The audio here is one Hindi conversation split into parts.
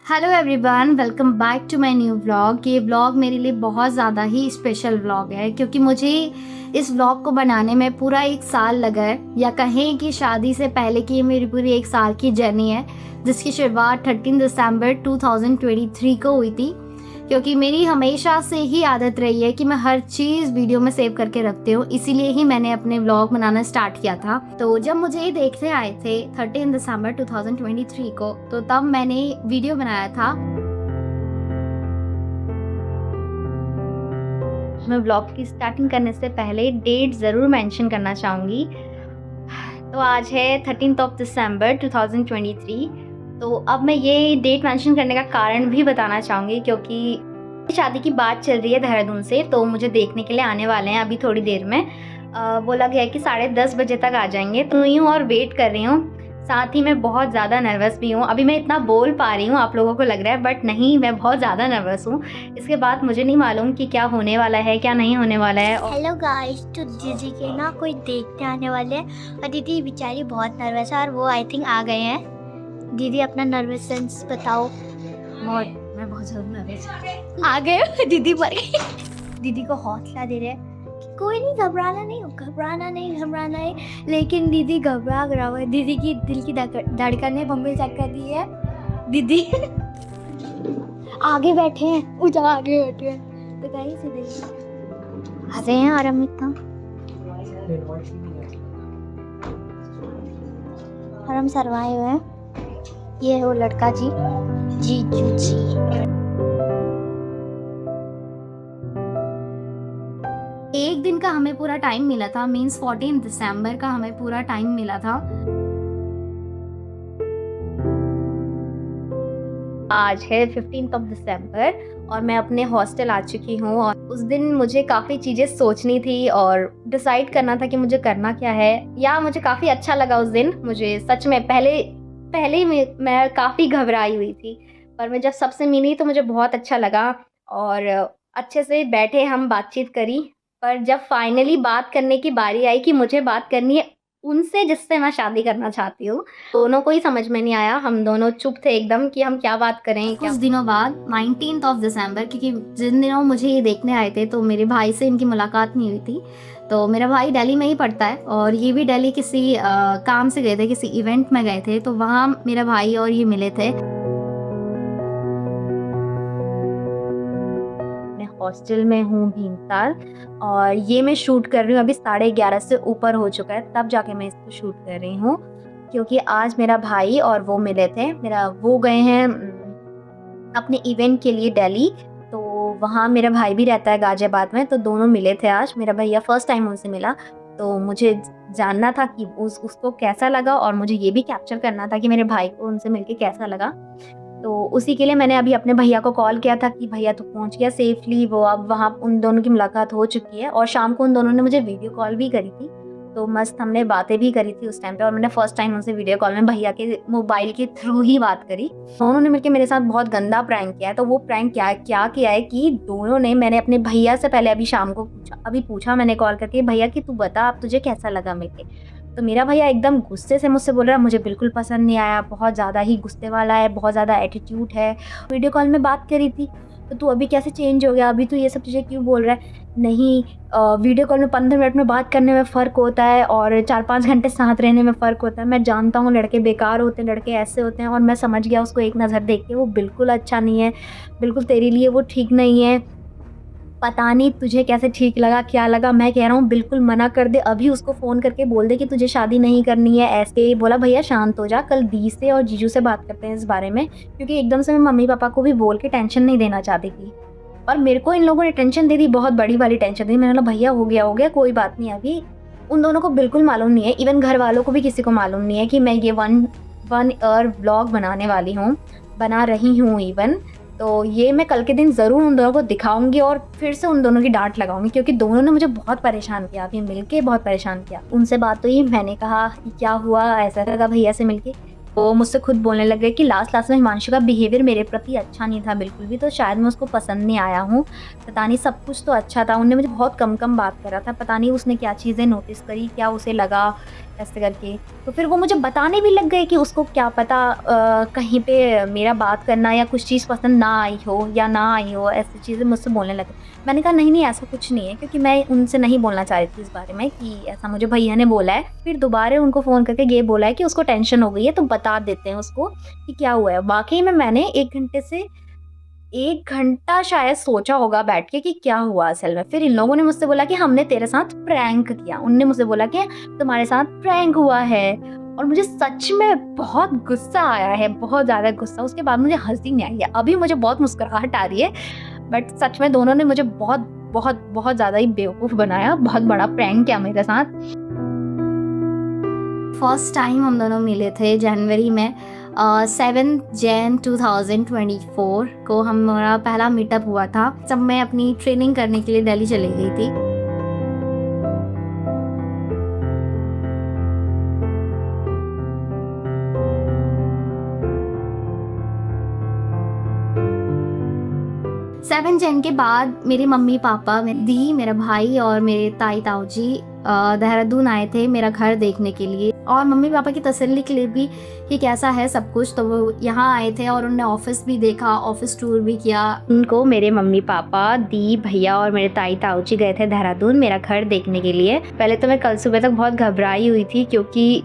Hello everyone, welcome back to my new vlog. ये व्लॉग मेरे लिए बहुत ज़्यादा ही स्पेशल व्लॉग है क्योंकि मुझे इस व्लॉग को बनाने में पूरा 1 साल लगा है, या कहें कि शादी से पहले की ये मेरी पूरी 1 साल की जर्नी है, जिसकी शुरुआत 13 दिसंबर 2023 को हुई थी। क्योंकि मेरी हमेशा से ही आदत रही है कि मैं हर चीज़ वीडियो में सेव करके रखती हूँ, इसीलिए ही मैंने अपने व्लॉग बनाना स्टार्ट किया था। तो जब मुझे ये देखने आए थे 13 दिसंबर 2023 को, तो तब मैंने वीडियो बनाया था। मैं व्लॉग की स्टार्टिंग करने से पहले डेट ज़रूर मेंशन करना चाहूँगी। तो आज है 13 दिसंबर 2023। तो अब मैं ये डेट मेंशन करने का कारण भी बताना चाहूँगी क्योंकि शादी की बात चल रही है देहरादून से, तो मुझे देखने के लिए आने वाले हैं अभी थोड़ी देर में। बोला गया है कि 10:30 बजे तक आ जाएंगे, तो यूँ और वेट कर रही हूँ। साथ ही मैं बहुत ज़्यादा नर्वस भी हूँ। अभी मैं इतना बोल पा रही हूँ, आप लोगों को लग रहा है, बट नहीं, मैं बहुत ज़्यादा नर्वस हूँ। इसके बाद मुझे नहीं मालूम कि क्या होने वाला है, क्या नहीं होने वाला है। हेलो गाइस, तो दीदी के ना कोई देखने आने वाले हैं और दीदी बेचारी बहुत नर्वस है और वो आई थिंक आ गए हैं। दीदी अपना नर्वसनेस बताओ। मैं बहुत ज़्यादा नर्वस हूँ। आ गए दीदी पर दीदी को हौसला दे रहे हैं कि कोई नहीं, घबराना नहीं। लेकिन दीदी घबरा हुआ है। दीदी की दिल की धड़कनें बम्बे चेक कर रही है। दीदी आगे बैठे हैं, आगे बैठे हैं। तो कहीं से देखिए हंसे हैं और हम इतना और हम सरवाए हुए हैं। ये है वो लड़का जी, जीजू जी। एक दिन का हमें पूरा टाइम मिला था, मीन्स 14 दिसंबर का हमें पूरा टाइम मिला था। आज है 15 दिसंबर और मैं अपने हॉस्टल आ चुकी हूँ। और उस दिन मुझे काफ़ी चीज़ें सोचनी थी और डिसाइड करना था कि मुझे करना क्या है। या मुझे काफ़ी अच्छा लगा उस दिन। मुझे सच में पहले ही मैं काफ़ी घबराई हुई थी, पर मैं जब सबसे मिली तो मुझे बहुत अच्छा लगा और अच्छे से बैठे, हम बातचीत करी। पर जब फाइनली बात करने की बारी आई कि मुझे बात करनी है उनसे जिससे मैं शादी करना चाहती हूँ, दोनों को ही समझ में नहीं आया। हम दोनों चुप थे एकदम कि हम क्या बात करें। कुछ दिनों बाद 19 दिसंबर, क्योंकि जिन दिनों मुझे ये देखने आए थे तो मेरे भाई से इनकी मुलाकात नहीं हुई थी। तो मेरा भाई दिल्ली में ही पढ़ता है और ये भी दिल्ली किसी काम से गए थे, किसी इवेंट में गए थे, तो वहाँ मेरा भाई और ये मिले थे। मैं हॉस्टल में हूँ भीमताल और ये मैं शूट कर रही हूँ अभी 11:30 से ऊपर हो चुका है, तब जाके मैं इसको शूट कर रही हूँ क्योंकि आज मेरा भाई और वो मिले थे। वो गए हैं अपने इवेंट के लिए दिल्ली, तो वहाँ मेरा भाई भी रहता है गाजियाबाद में, तो दोनों मिले थे आज। मेरा भैया फर्स्ट टाइम उनसे मिला, तो मुझे जानना था कि उसको कैसा लगा और मुझे ये भी कैप्चर करना था कि मेरे भाई को उनसे मिलके कैसा लगा। तो उसी के लिए मैंने अभी अपने भैया को कॉल किया था कि भैया तू पहुंच गया सेफली। वो अब वहाँ उन दोनों की मुलाकात हो चुकी है और शाम को उन दोनों ने मुझे वीडियो कॉल भी करी थी, तो मस्त हमने बातें भी करी थी उस टाइम पे। और मैंने फर्स्ट टाइम उनसे वीडियो कॉल में भैया के मोबाइल के थ्रू ही बात करी। उन्होंने मिलकर मेरे साथ बहुत गंदा प्रैंक किया है। तो वो प्रैंक क्या किया है कि दोनों ने, मैंने अपने भैया से पहले अभी शाम को पूछा मैंने कॉल करके, भैया कि तू बता अब तुझे कैसा लगा मिलके। तो मेरा भैया एकदम गुस्से से मुझसे बोल रहा है मुझे बिल्कुल पसंद नहीं आया, बहुत ज़्यादा ही गुस्से वाला है, बहुत ज़्यादा एटीट्यूड है। वीडियो कॉल में बात करी थी तो तू अभी कैसे चेंज हो गया, अभी तू ये सब चीज़ें क्यों बोल रहा है। नहीं, वीडियो कॉल में 15 मिनट में बात करने में फ़र्क होता है और 4-5 घंटे साथ रहने में फ़र्क होता है। मैं जानता हूँ लड़के बेकार होते हैं, लड़के ऐसे होते हैं, और मैं समझ गया उसको एक नज़र देख के, वो बिल्कुल अच्छा नहीं है, बिल्कुल तेरे लिए वो ठीक नहीं है। पता नहीं तुझे कैसे ठीक लगा, क्या लगा। मैं कह रहा हूँ बिल्कुल मना कर दे, अभी उसको फ़ोन करके बोल दे कि तुझे शादी नहीं करनी है। ऐसे बोला भैया शांत हो जा, कल दी से और जीजू से बात करते हैं इस बारे में, क्योंकि एकदम से मैं मम्मी पापा को भी बोल के टेंशन नहीं देना चाहती थी। और मेरे को इन लोगों ने टेंशन दे दी, बहुत बड़ी वाली टेंशन दी। मैंने बोला भैया हो गया कोई बात नहीं। अभी उन दोनों को बिल्कुल मालूम नहीं है, इवन घर वालों को भी किसी को मालूम नहीं है कि मैं ये वन ईयर व्लॉग बनाने वाली हूँ, बना रही हूँ इवन। तो ये मैं कल के दिन ज़रूर उन दोनों को दिखाऊंगी और फिर से उन दोनों की डांट लगाऊंगी, क्योंकि दोनों ने मुझे बहुत परेशान किया, अभी मिलके बहुत परेशान किया। उनसे बात हुई, मैंने कहा कि क्या हुआ, ऐसा लगा भैया से मिलके। वो मुझसे खुद बोलने लग गए कि लास्ट में हिमांशु का बिहेवियर मेरे प्रति अच्छा नहीं था बिल्कुल भी, तो शायद मैं उसको पसंद नहीं आया हूँ। पता नहीं, सब कुछ तो अच्छा था, उनने मुझे बहुत कम बात करा था, पता नहीं उसने क्या चीज़ें नोटिस करी, क्या उसे लगा ऐसे करके। तो फिर वो मुझे बताने भी लग गए कि उसको क्या पता कहीं पे मेरा बात करना या कुछ चीज़ पसंद ना आई हो या ना आई हो, ऐसी चीज़ें मुझसे बोलने लगे। मैंने कहा नहीं, नहीं ऐसा कुछ नहीं है, क्योंकि मैं उनसे नहीं बोलना चाह रही थी इस बारे में कि ऐसा मुझे भैया ने बोला है। फिर दोबारा उनको फ़ोन करके ये बोला है कि उसको टेंशन हो गई है, तो बता देते हैं उसको कि क्या हुआ है। वाक़ई में मैंने 1 घंटा शायद सोचा होगा बैठ के कि क्या हुआ असल में। फिर इन लोगों ने मुझसे बोला कि हमने तेरे साथ प्रैंक किया। उनने मुझसे बोला कि तुम्हारे साथ प्रैंक हुआ है, और मुझे सच में बहुत गुस्सा आया है, बहुत ज़्यादा गुस्सा। उसके बाद मुझे हँसी नहीं आई है, अभी मुझे बहुत मुस्कुराहट आ रही है, बट सच में दोनों ने मुझे बहुत बहुत बहुत ज़्यादा ही बेवकूफ़ बनाया, बहुत बड़ा प्रैंक किया मेरे साथ। फर्स्ट टाइम हम दोनों मिले थे जनवरी में, 7 जैन 2024 को हमारा पहला मीटअप हुआ था, जब मैं अपनी ट्रेनिंग करने के लिए दिल्ली चली गई थी। सेवन जैन के बाद मेरे मम्मी पापा, मेरी दी, मेरा भाई और मेरे ताई ताऊ जी देहरादून आए थे मेरा घर देखने के लिए, और मम्मी पापा की तसल्ली के लिए भी कि कैसा है सब कुछ। तो वो यहाँ आए थे और उन्होंने ऑफिस भी देखा, ऑफिस टूर भी किया। उनको मेरे मम्मी पापा, दी, भैया और मेरे ताई ताऊ जी गए थे देहरादून मेरा घर देखने के लिए। पहले तो मैं कल सुबह तक बहुत घबराई हुई थी, क्योंकि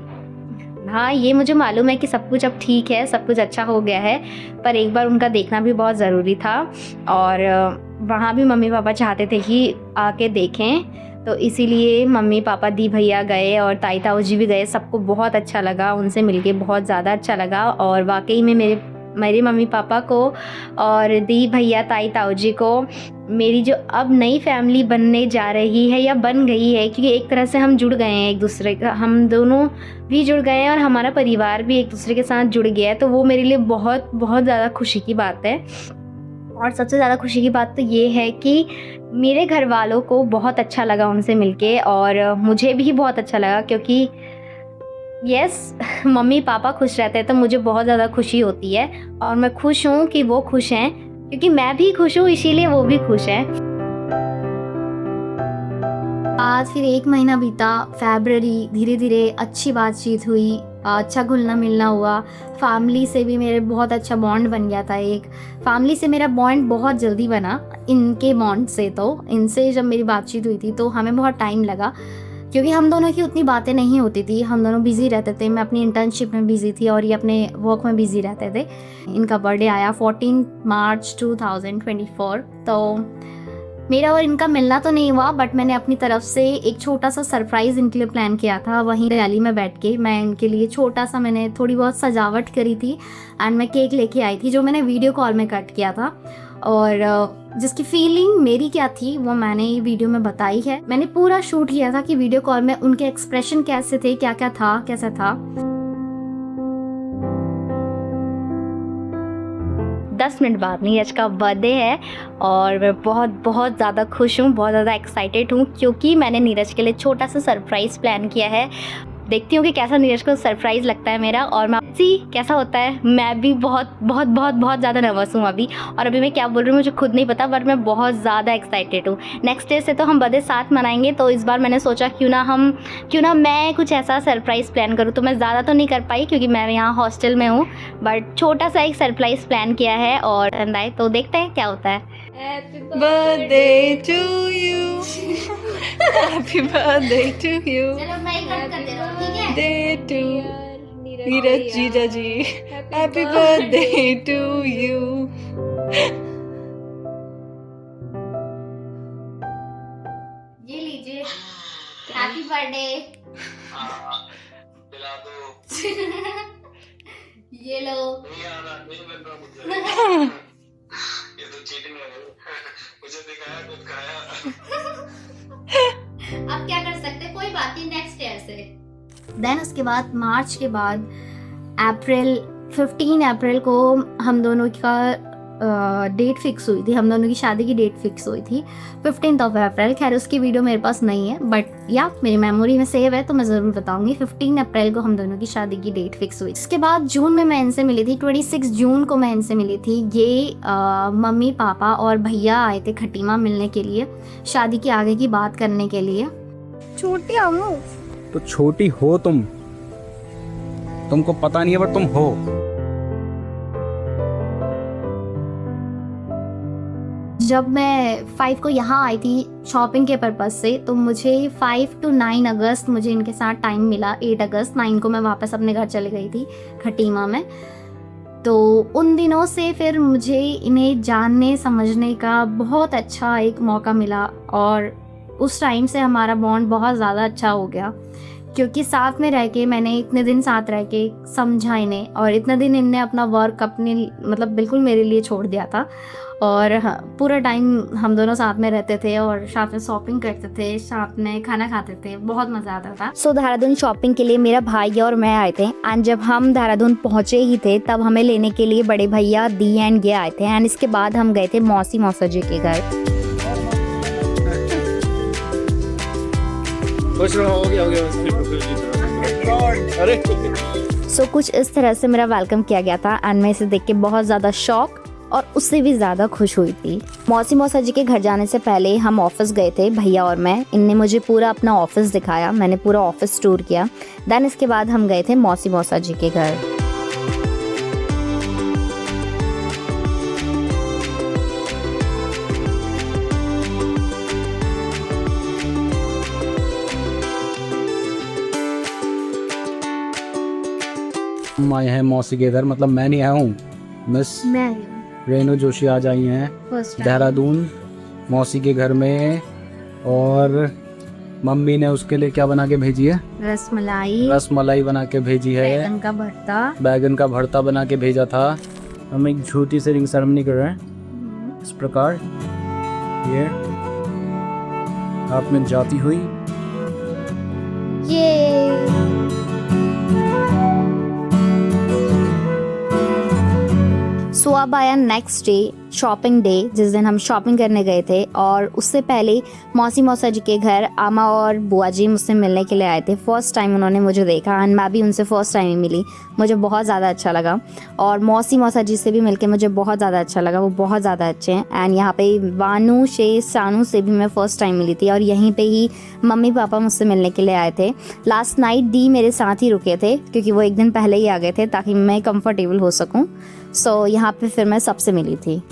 हाँ, ये मुझे मालूम है कि सब कुछ अब ठीक है, सब कुछ अच्छा हो गया है, पर एक बार उनका देखना भी बहुत ज़रूरी था। और वहाँ भी मम्मी पापा चाहते थे कि आके देखें, तो इसीलिए मम्मी पापा, दी, भैया गए और ताई ताऊ जी भी गए। सबको बहुत अच्छा लगा, उनसे मिलके बहुत ज़्यादा अच्छा लगा। और वाकई में मेरे मम्मी पापा को और दी, भैया, ताई ताऊ जी को मेरी जो अब नई फैमिली बनने जा रही है या बन गई है, क्योंकि एक तरह से हम जुड़ गए हैं एक दूसरे का, हम दोनों भी जुड़ गए हैं और हमारा परिवार भी एक दूसरे के साथ जुड़ गया है, तो वो मेरे लिए बहुत बहुत ज़्यादा खुशी की बात है। और सबसे ज़्यादा खुशी की बात तो ये है कि मेरे घर वालों को बहुत अच्छा लगा उनसे मिलके, और मुझे भी बहुत अच्छा लगा, क्योंकि यस, मम्मी पापा खुश रहते हैं तो मुझे बहुत ज़्यादा खुशी होती है, और मैं खुश हूँ कि वो खुश हैं, क्योंकि मैं भी खुश हूँ, इसीलिए वो भी खुश हैं। आज फिर 1 महीना बीता, फरवरी, धीरे धीरे अच्छी बातचीत हुई, अच्छा घुलना मिलना हुआ। फैमिली से भी मेरे बहुत अच्छा बॉन्ड बन गया था। एक फैमिली से मेरा बॉन्ड बहुत जल्दी बना, इनके बॉन्ड से। तो इनसे जब मेरी बातचीत हुई थी तो हमें बहुत टाइम लगा, क्योंकि हम दोनों की उतनी बातें नहीं होती थी, हम दोनों बिज़ी रहते थे। मैं अपनी इंटर्नशिप में बिज़ी थी और ये अपने वर्क में बिज़ी रहते थे। इनका बर्थडे आया 14 मार्च 2024, तो मेरा और इनका मिलना तो नहीं हुआ, बट मैंने अपनी तरफ से एक छोटा सा सरप्राइज़ इनके लिए प्लान किया था। वहीं दिल्ली में बैठ के मैं इनके लिए छोटा सा, मैंने थोड़ी बहुत सजावट करी थी, एंड मैं केक लेके आई थी जो मैंने वीडियो कॉल में कट किया था। और जिसकी फीलिंग मेरी क्या थी वो मैंने ये वीडियो में बताई है। मैंने पूरा शूट किया था कि वीडियो कॉल में उनके एक्सप्रेशन कैसे थे, क्या क्या था, कैसा था। 10 मिनट बाद नीरज का बर्थडे है, और मैं बहुत बहुत ज़्यादा खुश हूँ, बहुत ज़्यादा एक्साइटेड हूँ, क्योंकि मैंने नीरज के लिए छोटा सा सरप्राइज़ प्लान किया है। देखती हूँ कि कैसा नीरज को सरप्राइज़ लगता है मेरा, और मैं सी कैसा होता है। मैं भी बहुत बहुत बहुत बहुत ज़्यादा नर्वस हूँ अभी, और अभी मैं क्या बोल रही हूँ मुझे खुद नहीं पता, बट मैं बहुत ज़्यादा एक्साइटेड हूँ। नेक्स्ट डे से तो हम बर्थडे साथ मनाएंगे, तो इस बार मैंने सोचा क्यों ना मैं कुछ ऐसा सरप्राइज़ प्लान करूँ। तो मैं ज़्यादा तो नहीं कर पाई क्योंकि मैं यहाँ हॉस्टल में हूँ, बट छोटा सा एक सरप्राइज़ प्लान किया है, और तो देखते हैं क्या होता है। Happy birthday to you. Happy birthday to you. चलो मैं ही कट कर दे रहा हूँ, ठीक है? Day to नीरज जीजा जी. Happy birthday to you. ये लीजिए, हैप्पी बर्थडे। पिला दो। ये लो। नहीं आ रहा, नहीं बन रहा मुझे। ये तो चीटिंग है। मुझे दिखाया कुछ खाया। अब क्या कर सकते, कोई बात नहीं, नेक्स्ट ईयर से। देन उसके बाद मार्च के बाद 15 अप्रैल को हम दोनों का डेट फिक्स हुई थी, हम दोनों की शादी की डेट फिक्स हुई थी 15 अप्रैल। खैर उसकी वीडियो मेरे पास नहीं है, बट या मेरी मेमोरी में सेव है तो मैं ज़रूर बताऊंगी। 15 अप्रैल को हम दोनों की शादी की डेट फिक्स हुई। इसके बाद जून में मैं इनसे मिली थी, 26 जून को मैं इनसे मिली थी। ये मम्मी पापा और भैया आए थे खटीमा मिलने के लिए, शादी के आगे की बात करने के लिए। छोटी अम्मू तो छोटी हो तुमको पता नहीं है पर तुम हो। जब मैं 5 को यहाँ आई थी शॉपिंग के पर्पज़ से, तो मुझे 5 to 9 अगस्त मुझे इनके साथ टाइम मिला। 8 अगस्त 9 को मैं वापस अपने घर चली गई थी खटीमा में। तो उन दिनों से फिर मुझे इन्हें जानने समझने का बहुत अच्छा एक मौका मिला, और उस टाइम से हमारा बॉन्ड बहुत ज़्यादा अच्छा हो गया, क्योंकि साथ में रह के मैंने इतने दिन साथ रह के समझा इन्हें, और इतने दिन इनने अपना वर्क अपने मतलब बिल्कुल मेरे लिए छोड़ दिया था। और पूरा टाइम हम दोनों साथ में रहते थे और साथ में शॉपिंग करते थे, साथ में खाना खाते थे, बहुत मज़ा आता था। सो देहरादून शॉपिंग के लिए मेरा भाई और मैं आए थे, एंड जब हम देहरादून पहुँचे ही थे तब हमें लेने के लिए बड़े भैया दी एंड ये आए थे, एंड इसके बाद हम गए थे मौसी मौसा जी के घर। खुश रहो, हो गया अरे सो कुछ इस तरह से मेरा वेलकम किया गया था, एंड मैं इसे देख के बहुत ज़्यादा शॉक और उससे भी ज़्यादा खुश हुई थी। मौसी मौसा जी के घर जाने से पहले हम ऑफिस गए थे, भैया और मैं। इनने मुझे पूरा अपना ऑफिस दिखाया, मैंने पूरा ऑफिस टूर किया। देन इसके बाद हम गए थे मौसी मौसा जी के घर। हम आए हैं मौसी के घर, मतलब मैं नहीं आया हूँ, मिस मैं रेनू जोशी आज आई हैं फर्स्ट देहरादून मौसी के घर में, और मम्मी ने उसके लिए क्या बना के भेजी है? रसमलाई बना के भेजी है, बैगन का भरता। बैगन का भरता बना के भेजा था। हम एक झूठी से रिंग सेरेमनी कर रहे हैं इस प्रकार। ये हाथ में जाती हुई सो अब आया नेक्स्ट डे, शॉपिंग डे, जिस दिन हम शॉपिंग करने गए थे। और उससे पहले मौसी मौसा जी के घर आमा और बुआ जी मुझसे मिलने के लिए आए थे। फर्स्ट टाइम उन्होंने मुझे देखा, एंड मैं भी उनसे फर्स्ट टाइम ही मिली। मुझे बहुत ज़्यादा अच्छा लगा, और मौसी मौसा जी से भी मिलके मुझे बहुत ज़्यादा अच्छा लगा। वो बहुत ज़्यादा अच्छे हैं। एंड यहाँ पे वानू से सानू से भी मैं फ़र्स्ट टाइम मिली थी, और यहीं पे ही मम्मी पापा मुझसे मिलने के लिए आए थे। लास्ट नाइट दी मेरे साथ ही रुके थे, क्योंकि वो एक दिन पहले ही आ गए थे ताकि मैं कंफर्टेबल हो सकूँ। सो यहाँ पे फिर मैं सबसे मिली थी।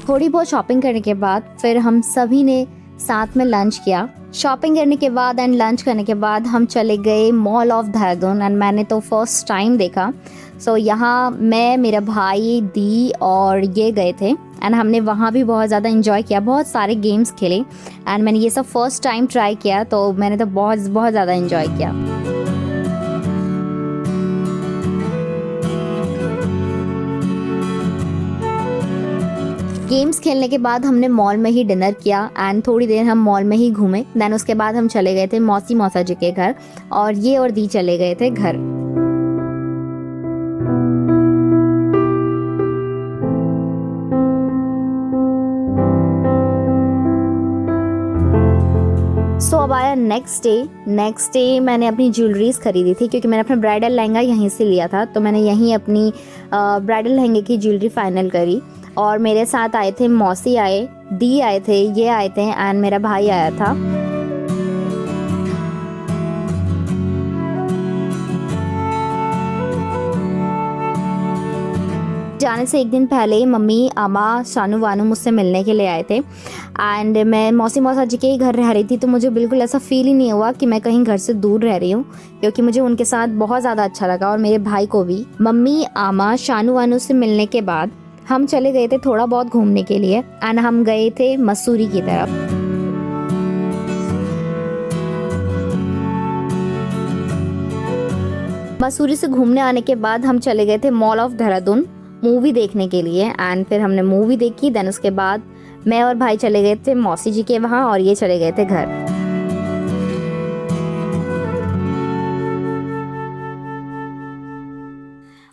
थोड़ी बहुत शॉपिंग करने के बाद फिर हम सभी ने साथ में लंच किया। शॉपिंग करने के बाद एंड लंच करने के बाद हम चले गए मॉल ऑफ देहरादून, एंड मैंने तो फर्स्ट टाइम देखा। सो यहाँ मैं, मेरा भाई, दी और ये गए थे, एंड हमने वहाँ भी बहुत ज़्यादा इन्जॉय किया, बहुत सारे गेम्स खेले, एंड मैंने ये सब फर्स्ट टाइम ट्राई किया, तो मैंने तो बहुत ज़्यादा इन्जॉय किया। गेम्स खेलने के बाद हमने मॉल में ही डिनर किया, एंड थोड़ी देर हम मॉल में ही घूमे। देन उसके बाद हम चले गए थे मौसी मौसा जी के घर, और ये और दी चले गए थे घर। सो अब आया नेक्स्ट डे मैंने अपनी ज्वेलरीज खरीदी थी, क्योंकि मैंने अपना ब्राइडल लहंगा यहीं से लिया था, तो मैंने यहीं अपनी ब्राइडल लहंगे की ज्वेलरी फाइनल करी। और मेरे साथ आए थे मौसी आए, दी आए थे, ये आए थे, एंड मेरा भाई आया था। जाने से एक दिन पहले मम्मी, आमा, सानू वानू मुझसे मिलने के लिए आए थे, एंड मैं मौसी मौसा जी के ही घर रह रही थी, तो मुझे बिल्कुल ऐसा फील ही नहीं हुआ कि मैं कहीं घर से दूर रह रही हूँ, क्योंकि मुझे उनके साथ बहुत ज़्यादा अच्छा लगा, और मेरे भाई को भी। मम्मी, आमा, शानू वानू से मिलने के बाद हम चले गए थे थोड़ा बहुत घूमने के लिए, एंड हम गए थे मसूरी की तरफ। मसूरी से घूमने आने के बाद हम चले गए थे मॉल ऑफ देहरादून, मूवी देखने के लिए। एंड फिर हमने मूवी देखी। देन उसके बाद मैं और भाई चले गए थे मौसी जी के वहाँ और ये चले गए थे घर।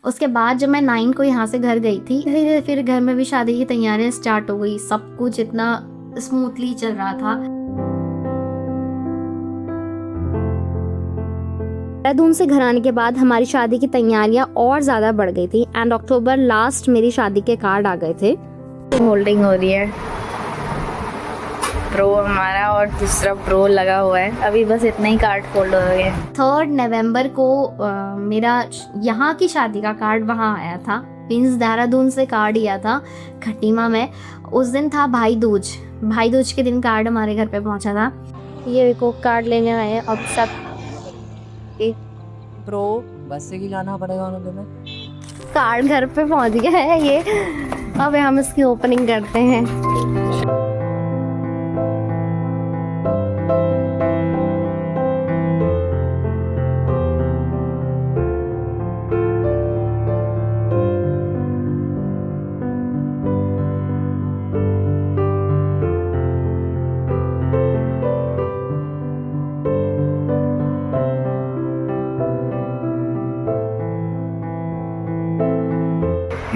उसके बाद जब मैं 9 को यहाँ से घर गई थी, धीरे फिर घर में भी शादी की तैयारियां स्टार्ट हो गई। सब कुछ इतना स्मूथली चल रहा था। देहरादून से घर आने के बाद हमारी शादी की तैयारियां और ज़्यादा बढ़ गई थी। एंड अक्टूबर लास्ट मेरी शादी के कार्ड आ गए थे। होल्डिंग हो रही है, प्रो हमारा और दूसरा प्रो लगा हुआ है। अभी बस इतना ही कार्ड फोल्ड हो गए। 3 नवंबर को मेरा यहाँ की शादी का कार्ड वहाँ आया था। मीन्स देहरादून से कार्ड आया था खटीमा में। उस दिन था भाई दूज। भाई दूज के दिन कार्ड हमारे घर पे पहुँचा था। ये को कार्ड लेने आए हैं। अब सब प्रो बस से ही जाना पड़ेगा उन्हें में। कार्ड घर पे पहुँच गया है ये। अब हम इसकी ओपनिंग करते हैं।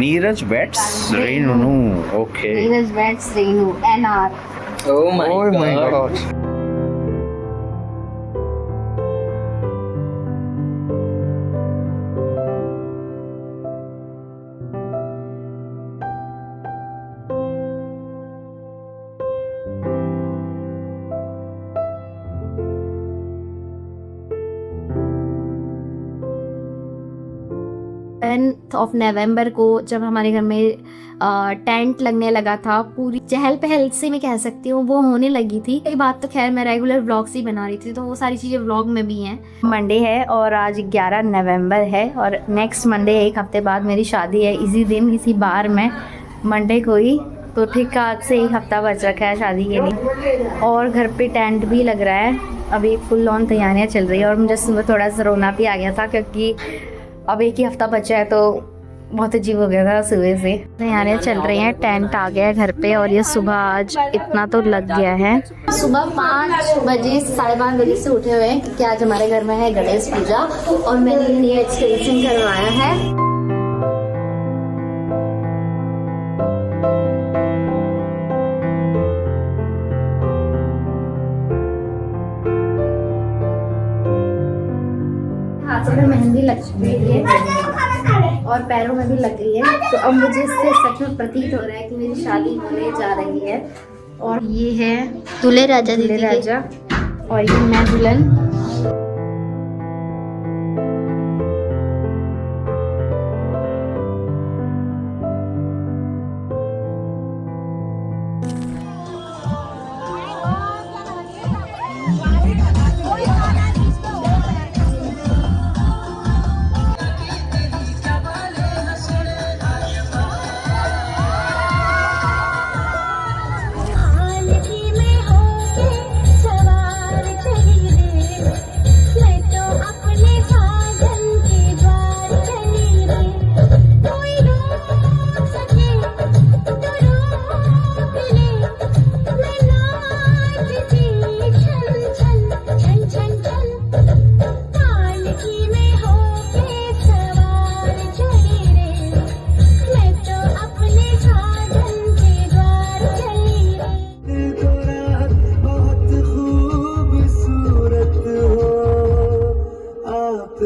Neeraj bets Renu. Okay. Neeraj bets Renu. NR. Oh my god. Of November को जब हमारे घर में टेंट लगने लगा था, पूरी चहल पहल से मैं कह सकती हूँ वो होने लगी थी। कई बात तो खैर मैं रेगुलर व्लॉग्स ही बना रही थी, तो वो सारी चीज़ें व्लॉग में भी हैं। मंडे है और आज 11 नवंबर है और नेक्स्ट मंडे 1 हफ्ते बाद मेरी शादी है। इसी दिन इसी बार में मंडे को ही, तो ठीक आज से 1 हफ्ता बच रखा है शादी के लिए। और घर पे टेंट भी लग रहा है। अभी फुल ऑन तैयारियाँ चल रही है और मुझे सुबह थोड़ा सा रोना भी आ गया था क्योंकि अब 1 ही हफ्ता बचा है, तो बहुत अजीब हो गया था सुबह से। तैयारियाँ चल रही हैं, टेंट आ गया है घर पे और ये सुबह आज इतना तो लग गया है। सुबह 5 बजे 5:30 बजे से उठे हुए हैं क्योंकि आज हमारे घर में है गणेश पूजा और मैंने ये एक्सटेंशन करवाया है। हाथों में मेहंदी लग चुकी है और पैरों में भी लग गई है, तो अब मुझे इससे सच में प्रतीत हो रहा है कि मेरी शादी होने जा रही है। और ये है दूल्हे राजा दूल्हे राजा और ये मैं दुल्हन।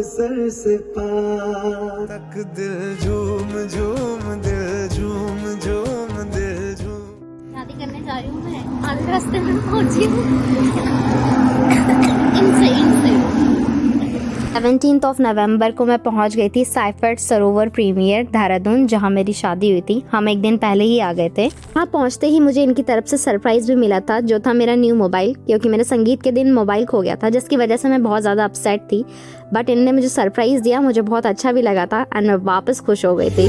सर से पार तक दिल झूम झूम दिल झूम झूम दिल झूम। शादी करने जा रही हूँ मैं, आधे रास्ते में पहुंची हूँ। इनसे 17 नवंबर को मैं पहुंच गई थी साइफर्ट सरोवर प्रीमियर देहरादून, जहां मेरी शादी हुई थी। हम एक दिन पहले ही आ गए थे। वहाँ पहुंचते ही मुझे इनकी तरफ से सरप्राइज भी मिला था, जो था मेरा न्यू मोबाइल, क्योंकि मेरे संगीत के दिन मोबाइल खो गया था, जिसकी वजह से मैं बहुत ज़्यादा अपसेट थी। बट इनने मुझे सरप्राइज़ दिया, मुझे बहुत अच्छा भी लगा था एंड मैं वापस खुश हो गई थी।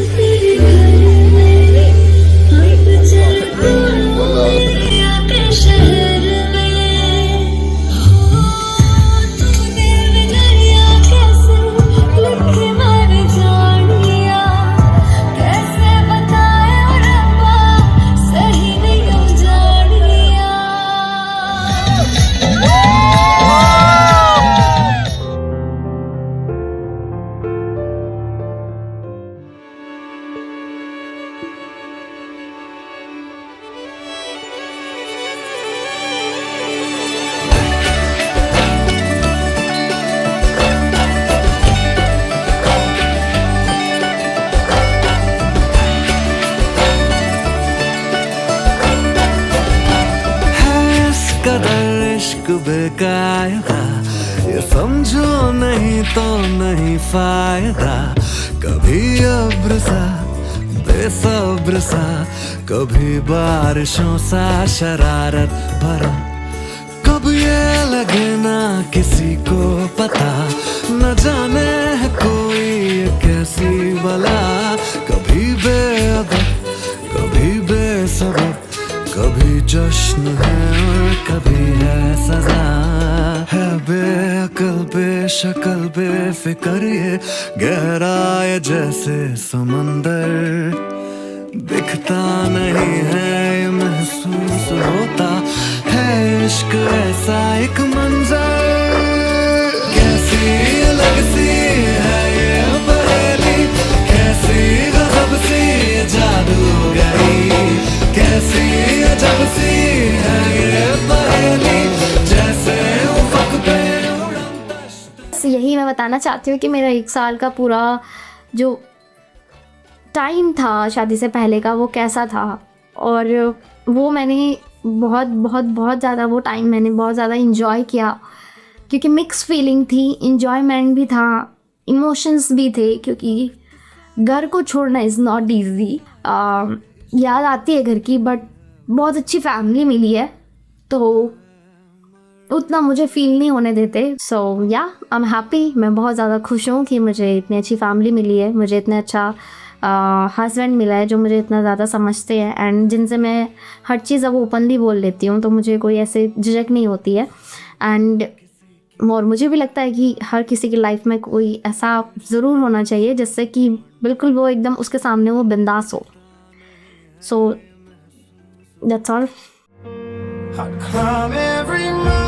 कैसे इश्क बेकायदा, ये समझो नहीं तो नहीं फायदा। कभी अब्र सा बेसब्र सा, कभी बारिशों सा शरारत भरा। कब ये लगे ना किसी को पता, न जाने है कोई ये कैसी बला। कभी बेअदब कभी बेसबब, कभी जश्न है और कभी है सजा। है बेअकल बेशकल बेफिक्र ये, गहरा ये जैसे समंदर। दिखता नहीं है ये महसूस होता है, इश्क ऐसा एक मंजर। कैसी अलग सी है ये पहेली, कैसी गजब सी जादूगरी। कैसी अजब सी है ये पहेली, जैसे उफक पे उड़न तश्त। यही मैं बताना चाहती हूँ कि मेरा 1 साल का पूरा जो टाइम था शादी से पहले का वो कैसा था, और वो मैंने बहुत बहुत बहुत ज़्यादा वो टाइम मैंने बहुत ज़्यादा इंजॉय किया, क्योंकि मिक्स फीलिंग थी, इंजॉयमेंट भी था, इमोशंस भी थे, क्योंकि घर को छोड़ना इज़ नॉट ईजी। याद आती है घर की, बट बहुत अच्छी फैमिली मिली है तो उतना मुझे फील नहीं होने देते। सो या आई एम हैप्पी, मैं बहुत ज़्यादा खुश हूँ कि मुझे इतनी अच्छी फैमिली मिली है, मुझे इतना अच्छा हस्बैंड मिला है जो मुझे इतना ज़्यादा समझते हैं, एंड जिनसे मैं हर चीज़ अब ओपनली बोल लेती हूँ, तो मुझे कोई ऐसे झिझक नहीं होती है। एंड और मुझे भी लगता है कि हर किसी की लाइफ में कोई ऐसा ज़रूर होना चाहिए जिससे कि बिल्कुल वो एकदम उसके सामने वो बिंदास हो। So that's all. I climb every mountain